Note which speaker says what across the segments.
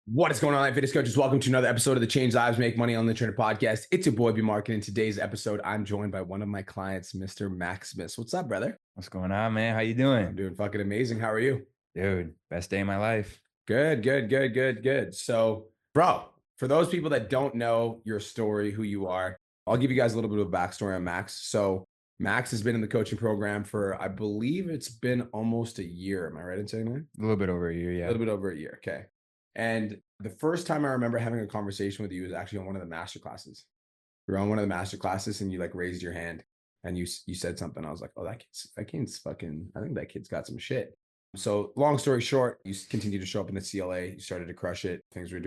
Speaker 1: What is going on, fitness coaches? Welcome to another episode of the Change Lives Make Money on the Trainer podcast. It's your boy B Mark, and in today's episode, I'm joined by one of my clients, Mr. Maximus. What's up, brother?
Speaker 2: What's going on, man? How you
Speaker 1: I'm
Speaker 2: doing?
Speaker 1: doing fucking amazing. How are you?
Speaker 2: Dude, best day of my life.
Speaker 1: Good. So, bro, for those people that don't know your story, who you are, I'll give you guys a little bit of a backstory on Max. So, Max has been in the coaching program for, I believe it's been almost a year. Am I right in saying that?
Speaker 2: A little bit over a year,
Speaker 1: A
Speaker 2: yeah.
Speaker 1: little bit over a year. Okay. And the first time I remember having a conversation with you was actually on one of the master classes. We were on one of the master classes and you like raised your hand and you said something. I was like, oh, that kid's fucking, I think that kid's got some shit. So long story short, you continued to show up in the CLA. You started to crush it. You're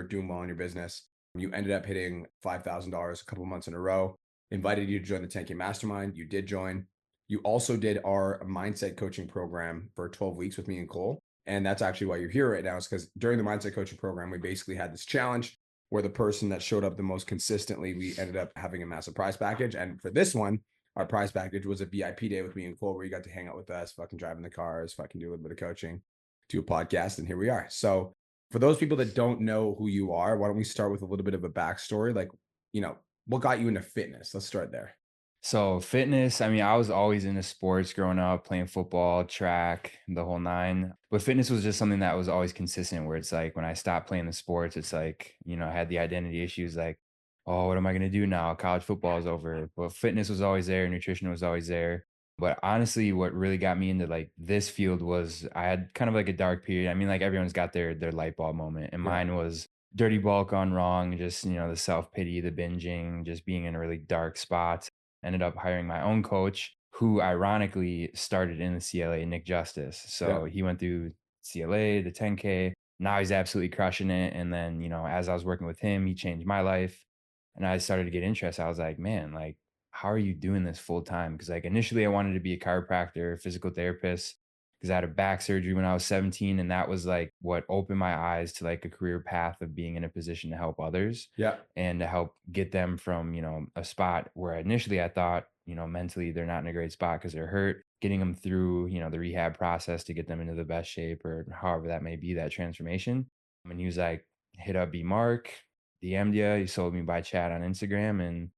Speaker 1: doing well in your business. You ended up hitting $5,000 a couple months in a row. Invited you to join the 10K mastermind. You did join. You also did our mindset coaching program for 12 weeks with me and Cole. And that's actually why you're here right now, is because during the mindset coaching program, we basically had this challenge where the person that showed up the most consistently, we ended up having a massive prize package. And for this one, our prize package was a VIP day with me and Cole, where you got to hang out with us, fucking drive in the cars, fucking do a little bit of coaching, do a podcast, and here we are. So for those people that don't know who you are, why don't we start with a little bit of a backstory? Like, what got you into fitness? Let's start there.
Speaker 2: So fitness, I mean, I was always into sports growing up, playing football, track, the whole nine. But fitness was just something that was always consistent where it's like when I stopped playing the sports, it's like, I had the identity issues like, oh, what am I going to do now? College football is over. But fitness was always there, nutrition was always there. But honestly, what really got me into like this field was I had kind of like a dark period. I mean, like everyone's got their light bulb moment, and
Speaker 1: Yeah.
Speaker 2: mine was dirty bulk gone wrong, just the self-pity, the binging, just being in a really dark spot. Ended up hiring my own coach, who ironically started in the CLA, Nick Justice.
Speaker 1: Yeah.
Speaker 2: So he went through CLA, the 10K. Now he's absolutely crushing it. And then, as I was working with him, he changed my life. And I started to get interested. I was like, man, like, how are you doing this full time? Because like initially I wanted to be a chiropractor, physical therapist, because I had a back surgery when I was 17. And that was like what opened my eyes to like a career path of being in a position to help others
Speaker 1: Yeah.
Speaker 2: and to help get them from, a spot where initially I thought, mentally they're not in a great spot because they're hurt, getting them through, the rehab process to get them into the best shape or however that may be, that transformation. And he was like, hit up B Mark, DM'd you, he sold me by chat on Instagram, and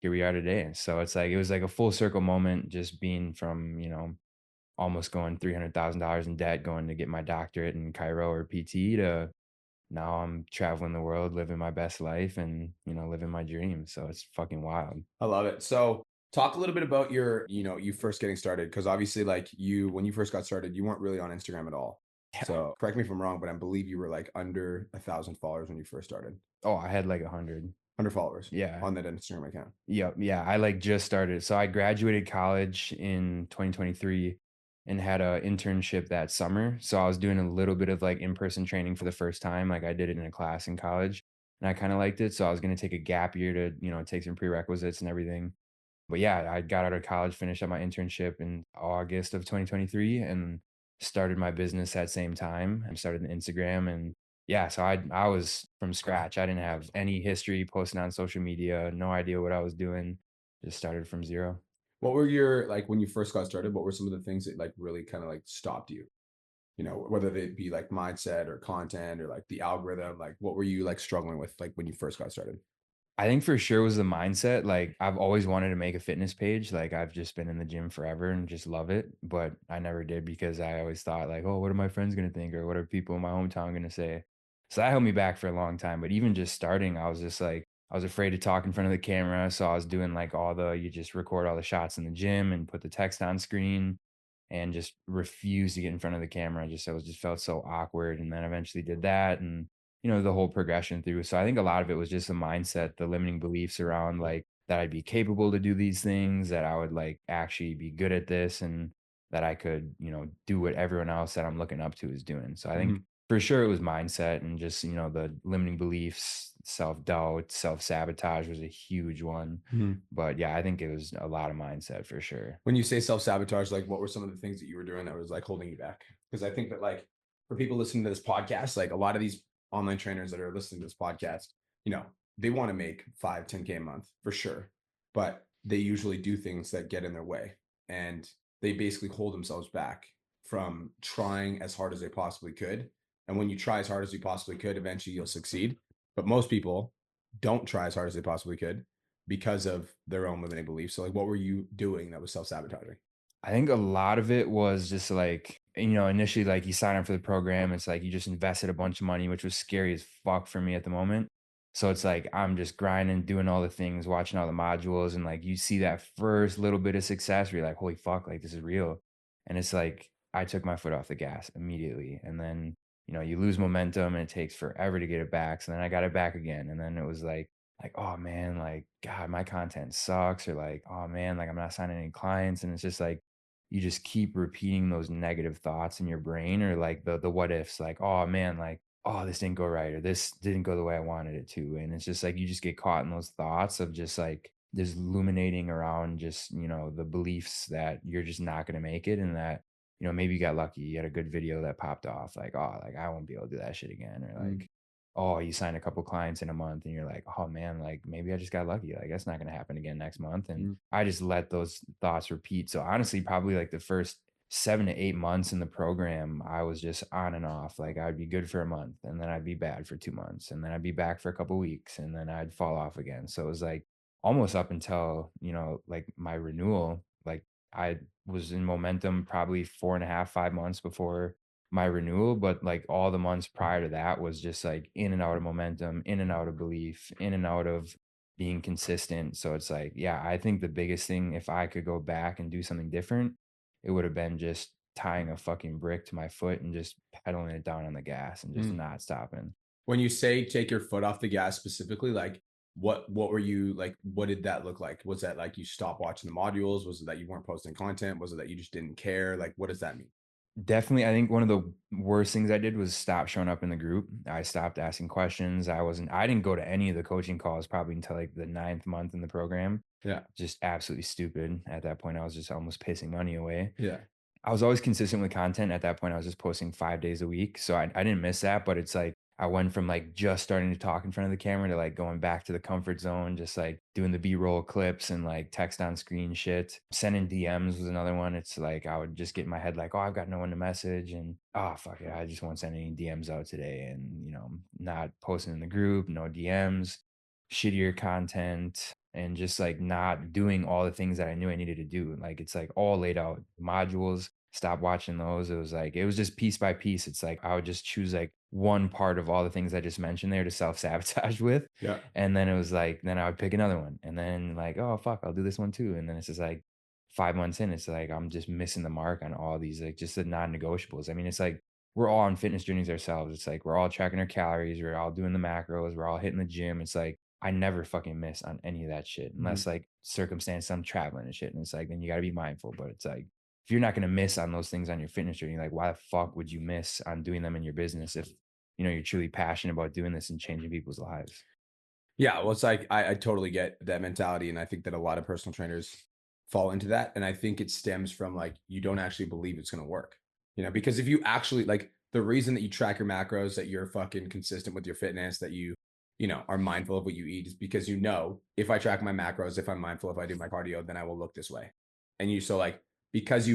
Speaker 2: here we are today. So it's like, it was like a full circle moment just being from, almost going $300,000 in debt, going to get my doctorate in chiro or PT to now I'm traveling the world, living my best life and, living my dreams. So it's fucking wild.
Speaker 1: I love it. So talk a little bit about you first getting started. Cause obviously when you first got started, you weren't really on Instagram at all.
Speaker 2: Yeah.
Speaker 1: So correct me if I'm wrong, but I believe you were like under 1,000 followers when you first started.
Speaker 2: Oh, I had like 100.
Speaker 1: 100 followers
Speaker 2: Yeah.
Speaker 1: on that Instagram account.
Speaker 2: Yep. Yeah. I like just started. So I graduated college in 2023 and had a internship that summer. So I was doing a little bit of like in-person training for the first time. Like I did it in a class in college and I kind of liked it. So I was going to take a gap year to, take some prerequisites and everything. But yeah, I got out of college, finished up my internship in August of 2023 and started my business at same time. I started an Instagram and yeah, so I was from scratch. I didn't have any history posting on social media, no idea what I was doing. Just started from zero.
Speaker 1: What were your, like, when you first got started, what were some of the things that like really kind of like stopped you? Whether they be like mindset or content or like the algorithm, like what were you like struggling with like when you first got started?
Speaker 2: I think for sure was the mindset. Like I've always wanted to make a fitness page. Like I've just been in the gym forever and just love it, but I never did because I always thought like, oh, what are my friends gonna think or what are people in my hometown gonna say? So that held me back for a long time. But even just starting, I was just like, I was afraid to talk in front of the camera. So I was doing like you just record all the shots in the gym and put the text on screen and just refused to get in front of the camera. I was just felt so awkward. And then eventually did that and the whole progression through. So I think a lot of it was just a mindset, the limiting beliefs around like that I'd be capable to do these things, that I would like actually be good at this and that I could, do what everyone else that I'm looking up to is doing. So I think
Speaker 1: Mhm.
Speaker 2: for sure it was mindset and just, the limiting beliefs, self-doubt, self-sabotage was a huge one.
Speaker 1: Mhm.
Speaker 2: But yeah, I think it was a lot of mindset for sure.
Speaker 1: When you say self-sabotage, like what were some of the things that you were doing that was like holding you back? Because I think that like for people listening to this podcast, like a lot of these online trainers that are listening to this podcast, they want to make 5, 10K a month for sure. But they usually do things that get in their way and they basically hold themselves back from trying as hard as they possibly could And when you try as hard as you possibly could, eventually you'll succeed. But most people don't try as hard as they possibly could because of their own limiting beliefs. So, like, what were you doing that was self sabotaging?
Speaker 2: I think a lot of it was just like, initially, like you sign up for the program, it's like you just invested a bunch of money, which was scary as fuck for me at the moment. So it's like I'm just grinding, doing all the things, watching all the modules, and like you see that first little bit of success where you're like, holy fuck, like this is real. And it's like I took my foot off the gas immediately. And then, you lose momentum and it takes forever to get it back. So then I got it back again. And then it was like, oh man, like God, my content sucks, or like, oh man, like I'm not signing any clients. And it's just like you just keep repeating those negative thoughts in your brain, or like the what ifs, like, oh man, like, oh, this didn't go right, or this didn't go the way I wanted it to. And it's just like you just get caught in those thoughts of just like just illuminating around just, the beliefs that you're just not gonna make it, and that, maybe you got lucky, you had a good video that popped off, like, oh, like I won't be able to do that shit again, or
Speaker 1: Mm,
Speaker 2: like, oh, you signed a couple clients in a month and you're like, oh man, like maybe I just got lucky. Like that's not gonna happen again next month. And
Speaker 1: mm,
Speaker 2: I just let those thoughts repeat. So honestly, probably like the first 7 to 8 months in the program, I was just on and off. Like I'd be good for a month and then I'd be bad for 2 months. And then I'd be back for a couple weeks and then I'd fall off again. So it was like almost up until, like my renewal, like I was in momentum probably 4.5, 5 months before my renewal, but like all the months prior to that was just like in and out of momentum, in and out of belief, in and out of being consistent. So it's like, yeah, I think the biggest thing, if I could go back and do something different, it would have been just tying a fucking brick to my foot and just pedaling it down on the gas and just
Speaker 1: mm.
Speaker 2: not stopping.
Speaker 1: When you say take your foot off the gas specifically, like what were you like? What did that look like? Was that like you stopped watching the modules? Was it that you weren't posting content? Was it that you just didn't care? Like, what does that mean?
Speaker 2: Definitely, I think one of the worst things I did was stop showing up in the group. I stopped asking questions. I didn't go to any of the coaching calls probably until like the ninth month in the program.
Speaker 1: Yeah,
Speaker 2: Just absolutely stupid. At that point, I was just almost pissing money away.
Speaker 1: yeah,
Speaker 2: I was always consistent with content. At that point, I was just posting 5 days a week, so I didn't miss that, but it's like I went from, like, just starting to talk in front of the camera to, like, going back to the comfort zone, just, like, doing the B-roll clips and, like, text on screen shit. Sending DMs was another one. It's like I would just get in my head like, "Oh, I've got no one to message," and, "Oh, fuck it, I just won't send any DMs out today," and, not posting in the group, no DMs, shittier content, and just, like, not doing all the things that I knew I needed to do. Like, it's, like, all laid out. Modules, stop watching those. It was just piece by piece. It's like I would just choose like one part of all the things I just mentioned there to self-sabotage with.
Speaker 1: yeah.
Speaker 2: And then it was like, then I would pick another one. And then like, oh fuck, I'll do this one too. And then it's just like 5 months in, it's like I'm just missing the mark on all these, like just the non-negotiables. I mean, it's like we're all on fitness journeys ourselves. It's like we're all tracking our calories, we're all doing the macros, we're all hitting the gym. It's like I never fucking miss on any of that shit
Speaker 1: Mhm.
Speaker 2: unless like circumstance I'm traveling and shit. And it's like then you gotta be mindful. But it's like if you're not going to miss on those things on your fitness journey, like why the fuck would you miss on doing them in your business if you're truly passionate about doing this and changing people's lives?
Speaker 1: Yeah, well, it's like I totally get that mentality, and I think that a lot of personal trainers fall into that, and I think it stems from like you don't actually believe it's going to work, because if you actually like the reason that you track your macros, that you're fucking consistent with your fitness, that you are mindful of what you eat, is because if I track my macros, if I'm mindful, if I do my cardio, then I will look this way, and so like because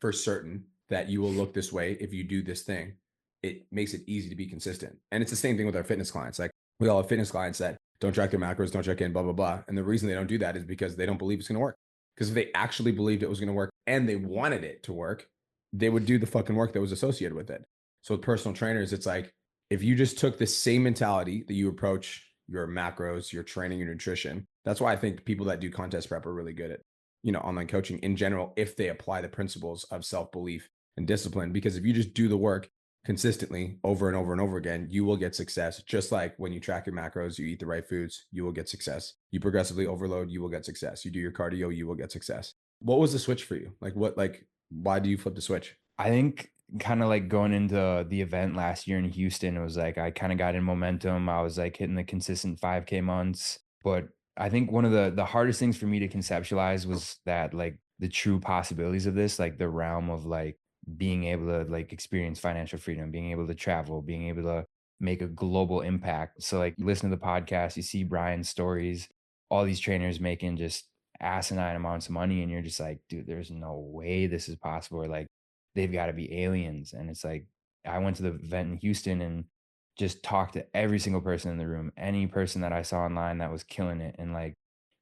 Speaker 1: for certain that you will look this way if you do this thing, it makes it easy to be consistent, and it's the same thing with our fitness clients, like we all have fitness clients that don't track their macros, don't check in, blah, blah, blah. And the reason they don't do that is because they don't believe it's going to work. Because if they actually believed it was going to work and they wanted it to work, they would do the fucking work that was associated with it. So with personal trainers, it's like if you just took the same mentality that you approach your macros, your training, your nutrition, that's why I think people that do contest prep are really good at, online coaching in general, if they apply the principles of self belief and discipline. Because if you just do the work consistently over and over and over again, you will get success. Just like when you track your macros, you eat the right foods, you will get success. You progressively overload, you will get success. You do your cardio, you will get success. What was the switch for you? Why do you flip the switch?
Speaker 2: I think kind of like going into the event last year in Houston, it was like I kind of got in momentum. I was like hitting the consistent 5K months. But I think one of the hardest things for me to conceptualize was that like the true possibilities of this, like the realm of like being able to like experience financial freedom, being able to travel, being able to make a global impact. So like you listen to the podcast, you see Brian's stories, all these trainers making just asinine amounts of money, and you're just like, dude, there's no way this is possible. Or like they've got to be aliens. And it's like I went to the event in Houston and just talked to every single person in the room, any person that I saw online that was killing it, and like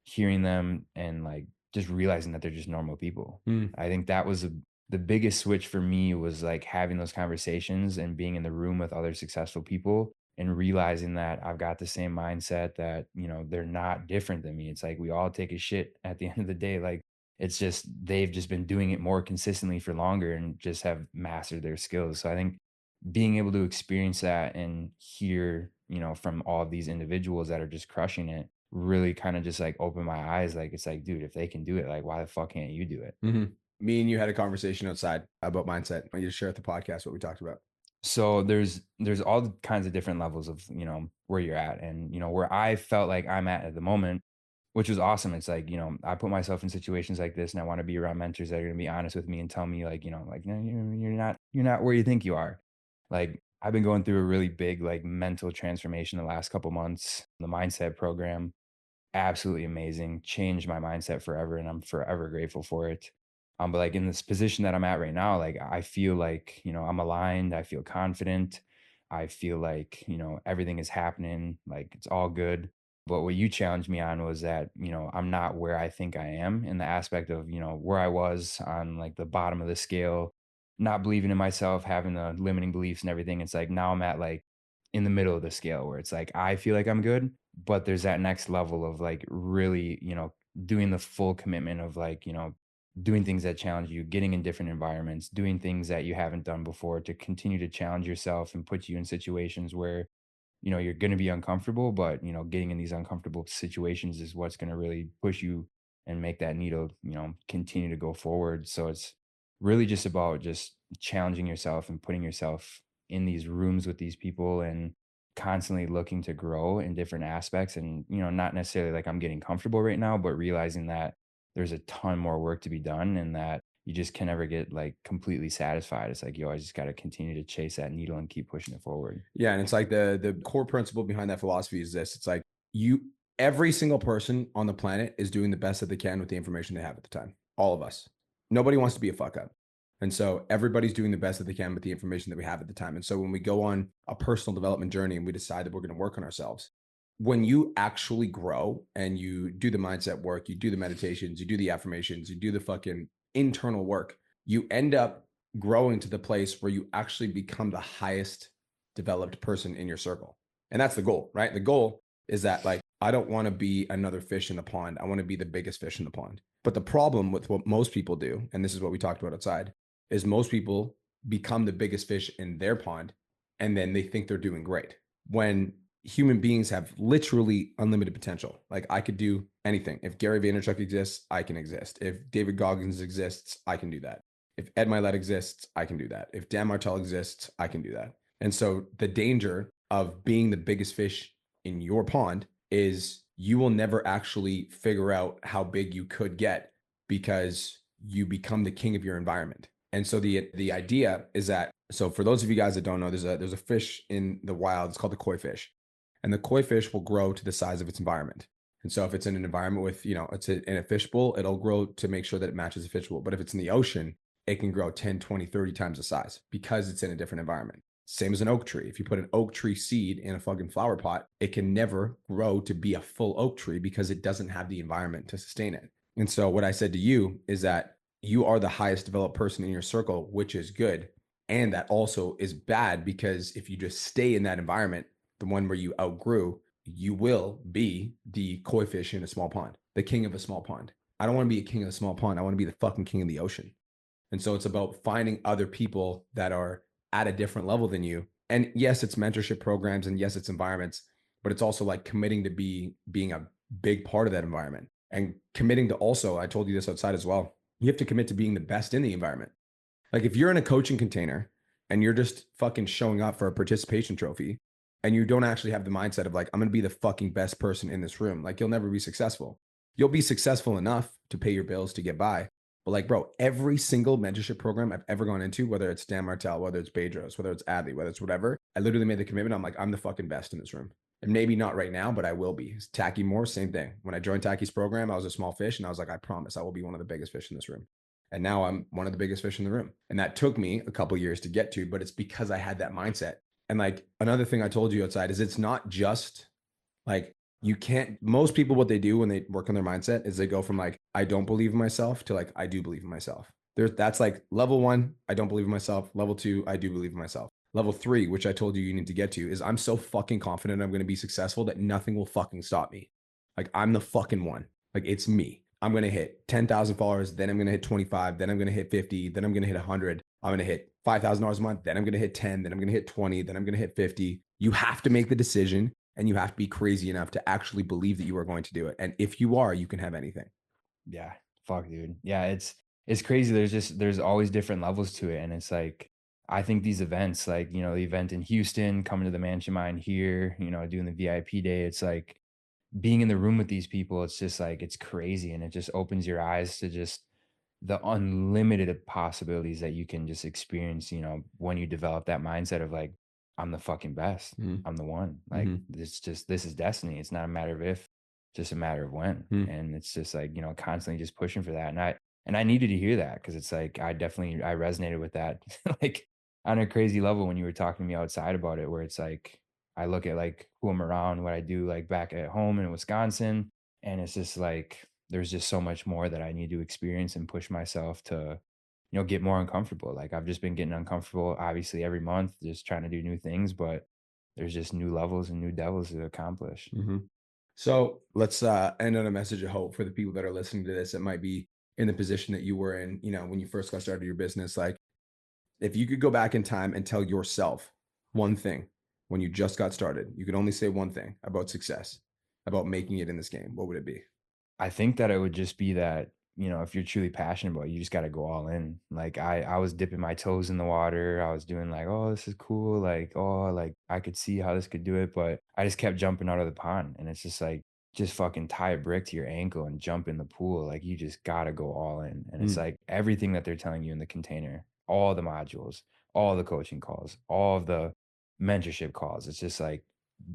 Speaker 2: hearing them and like just realizing that they're just normal people.
Speaker 1: Mm,
Speaker 2: I think that was the biggest switch for me was like having those conversations and being in the room with other successful people and realizing that I've got the same mindset that, they're not different than me. It's like we all take a shit at the end of the day. Like it's just they've just been doing it more consistently for longer and just have mastered their skills. So I think being able to experience that and hear, from all of these individuals that are just crushing it really kind of just like opened my eyes. Like, it's like, dude, if they can do it, like, why the fuck can't you do it?
Speaker 1: mhm. Me and you had a conversation outside about mindset. I want you to share at the podcast what we talked about.
Speaker 2: So there's all kinds of different levels of, where you're at. And, where I felt like I'm at the moment, which was awesome. It's like, I put myself in situations like this and I want to be around mentors that are going to be honest with me and tell me like, like, no, you're not where you think you are. Like I've been going through a really big like mental transformation the last couple months. The mindset program, absolutely amazing, changed my mindset forever, and I'm forever grateful for it. But like in this position that I'm at right now, like I feel like, I'm aligned, I feel confident, I feel like, everything is happening, like it's all good. But what you challenged me on was that, I'm not where I think I am in the aspect of, where I was on like the bottom of the scale, not believing in myself, having the limiting beliefs and everything. It's like now I'm at like in the middle of the scale where it's like I feel like I'm good, but there's that next level of like really, doing the full commitment of like, doing things that challenge you, getting in different environments, doing things that you haven't done before to continue to challenge yourself and put you in situations where, you're going to be uncomfortable, but, getting in these uncomfortable situations is what's going to really push you and make that needle, continue to go forward. So it's really just about just challenging yourself and putting yourself in these rooms with these people and constantly looking to grow in different aspects and, not necessarily like I'm getting comfortable right now, but realizing that there's a ton more work to be done and that you just can never get like completely satisfied. It's like, yo, I just got to continue to chase that needle and keep pushing it forward.
Speaker 1: Yeah, and it's like the core principle behind that philosophy is this. It's like you every single person on the planet is doing the best that they can with the information they have at the time. All of us. Nobody wants to be a fuck up. And so everybody's doing the best that they can with the information that we have at the time. And so when we go on a personal development journey and we decide that we're going to work on ourselves, when you actually grow and you do the mindset work, you do the meditations, you do the affirmations, you do the fucking internal work, you end up growing to the place where you actually become the highest developed person in your circle. And that's the goal, right? The goal is that like I don't want to be another fish in the pond. I want to be the biggest fish in the pond. But the problem with what most people do, and this is what we talked about outside, is most people become the biggest fish in their pond and then they think they're doing great. When human beings have literally unlimited potential. Like I could do anything. If Gary Vaynerchuk exists, I can exist. If David Goggins exists, I can do that. If Ed Milet exists, I can do that. If Dan Martell exists, I can do that. And so the danger of being the biggest fish in your pond is you will never actually figure out how big you could get because you become the king of your environment. And so the idea is that, so for those of you guys that don't know, there's a fish in the wild. It's called the koi fish, and the koi fish will grow to the size of its environment. And so if it's in an environment with, in a fishbowl, it'll grow to make sure that it matches a fishbowl. But if it's in the ocean, it can grow 10, 20, 30 times the size because it's in a different environment. Same as an oak tree. If you put an oak tree seed in a fucking flower pot, it can never grow to be a full oak tree because it doesn't have the environment to sustain it. And so what I said to you is that you are the highest developed person in your circle, which is good. And that also is bad because if you just stay in that environment, the one where you outgrew, you will be the koi fish in a small pond, the king of a small pond. I don't want to be a king of a small pond. I want to be the fucking king of the ocean. And so it's about finding other people that are at a different level than you. And yes, it's mentorship programs and yes, it's environments, but it's also like committing to being a big part of that environment and committing to also, I told you this outside as well, you have to commit to being the best in the environment. Like if you're in a coaching container and you're just fucking showing up for a participation trophy and you don't actually have the mindset of like, I'm going to be the fucking best person in this room, like you'll never be successful. You'll be successful enough to pay your bills to get by. But like, bro, every single mentorship program I've ever gone into, whether it's Dan Martell, whether it's Bedros, whether it's Adley, whether it's whatever, I literally made the commitment. I'm like, I'm the fucking best in this room. And maybe not right now, but I will be. Tacky Moore, same thing. When I joined Tacky's program, I was a small fish and I was like, I promise I will be one of the biggest fish in this room. And now I'm one of the biggest fish in the room. And that took me a couple years to get to, but it's because I had that mindset. And like another thing I told you outside is it's not just like you can't, most people, what they do when they work on their mindset is they go from like, I don't believe in myself to like, I do believe in myself. That's like level one, I don't believe in myself. Level two, I do believe in myself. Level three, which I told you need to get to, is I'm so fucking confident I'm going to be successful that nothing will fucking stop me. Like I'm the fucking one. Like it's me. I'm going to hit 10,000 followers. Then I'm going to hit 25. Then I'm going to hit 50. Then I'm going to hit 100. I'm going to hit $5,000 a month. Then I'm going to hit 10. Then I'm going to hit 20. Then I'm going to hit 50. You have to make the decision and you have to be crazy enough to actually believe that you are going to do it. And if you are, you can have anything.
Speaker 2: Yeah. Fuck, dude. Yeah, it's crazy. There's always different levels to it. And it's like I think these events, like, you know, the event in Houston, coming to the Mansion Mine here, you know, doing the VIP day, it's like being in the room with these people, it's just like it's crazy and it just opens your eyes to just the unlimited possibilities that you can just experience, you know, when you develop that mindset of like, I'm the fucking best.
Speaker 1: Mm-hmm.
Speaker 2: I'm the one. Like
Speaker 1: Mm-hmm.
Speaker 2: this is destiny. It's not a matter of if, just a matter of when.
Speaker 1: Mm-hmm.
Speaker 2: And it's just like, you know, constantly just pushing for that. And I needed to hear that because it's like I resonated with that like on a crazy level when you were talking to me outside about it, where it's like I look at like who I'm around, what I do like back at home in Wisconsin, and it's just like there's just so much more that I need to experience and push myself to, you know, get more uncomfortable. Like I've just been getting uncomfortable, obviously, every month, just trying to do new things, but there's just new levels and new devils to accomplish.
Speaker 1: Mm-hmm. So let's end on a message of hope for the people that are listening to this that might be in the position that you were in, you know, when you first got started your business. Like if you could go back in time and tell yourself one thing when you just got started, you could only say one thing about success, about making it in this game, what would it be?
Speaker 2: I think that it would just be that, you know, if you're truly passionate about it, you just got to go all in. Like I was dipping my toes in the water. I was doing like, oh, this is cool. Like, oh, like I could see how this could do it, but I just kept jumping out of the pond. And it's just like, just fucking tie a brick to your ankle and jump in the pool. Like you just got to go all in. And it's
Speaker 1: Mm,
Speaker 2: like everything that they're telling you in the container, all the modules, all the coaching calls, all of the mentorship calls. It's just like,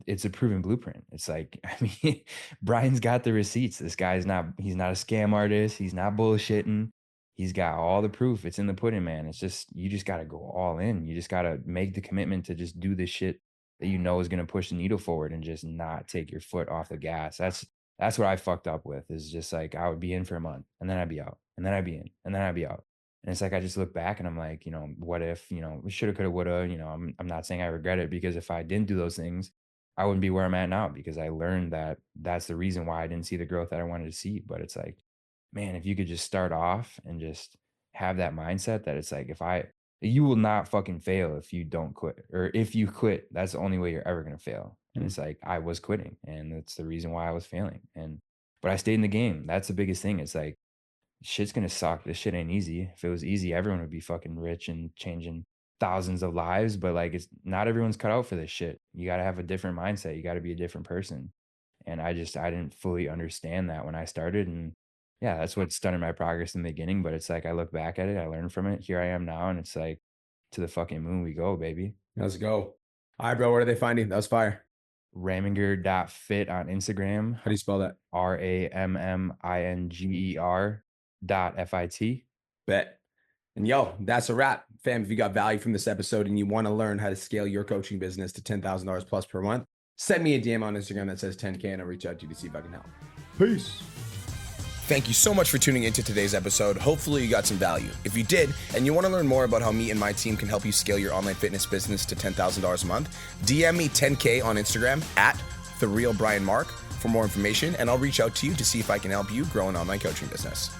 Speaker 2: it's a proven blueprint. It's like, I mean, Brian's got the receipts. This guy's not, he's not a scam artist. He's not bullshitting. He's got all the proof. It's in the pudding, man. It's just, you just got to go all in. You just got to make the commitment to just do this shit that you know is going to push the needle forward and just not take your foot off the gas. That's what I fucked up with, is just like, I would be in for a month and then I'd be out and then I'd be in and then I'd be out. And it's like, I just look back and I'm like, you know, what if, you know, shoulda, coulda, woulda, you know, I'm not saying I regret it, because if I didn't do those things, I wouldn't be where I'm at now, because I learned that that's the reason why I didn't see the growth that I wanted to see. But it's like, man, if you could just start off and just have that mindset that it's like, you will not fucking fail if you don't quit, or if you quit, that's the only way you're ever going to fail. And
Speaker 1: mm,
Speaker 2: it's like, I was quitting and that's the reason why I was failing. But I stayed in the game. That's the biggest thing. It's like, shit's gonna suck. This shit ain't easy. If it was easy, everyone would be fucking rich and changing thousands of lives. But like, it's not everyone's cut out for this shit. You got to have a different mindset. You got to be a different person. And I didn't fully understand that when I started. And yeah, that's what stunted my progress in the beginning. But it's like, I look back at it, I learned from it. Here I am now. And it's like, to the fucking moon we go, baby.
Speaker 1: let's go. All right, bro. Where are they finding? That was fire.
Speaker 2: Raminger.fit on Instagram.
Speaker 1: How do you spell that?
Speaker 2: RAMMINGER.FIT.
Speaker 1: Bet. And yo, that's a wrap. Fam, if you got value from this episode and you want to learn how to scale your coaching business to $10,000 plus per month, send me a DM on Instagram that says 10K and I'll reach out to you to see if I can help. Peace. Thank you so much for tuning into today's episode. Hopefully you got some value. If you did, and you want to learn more about how me and my team can help you scale your online fitness business to $10,000 a month, DM me 10K on Instagram at TheRealBrianMark for more information, and I'll reach out to you to see if I can help you grow an online coaching business.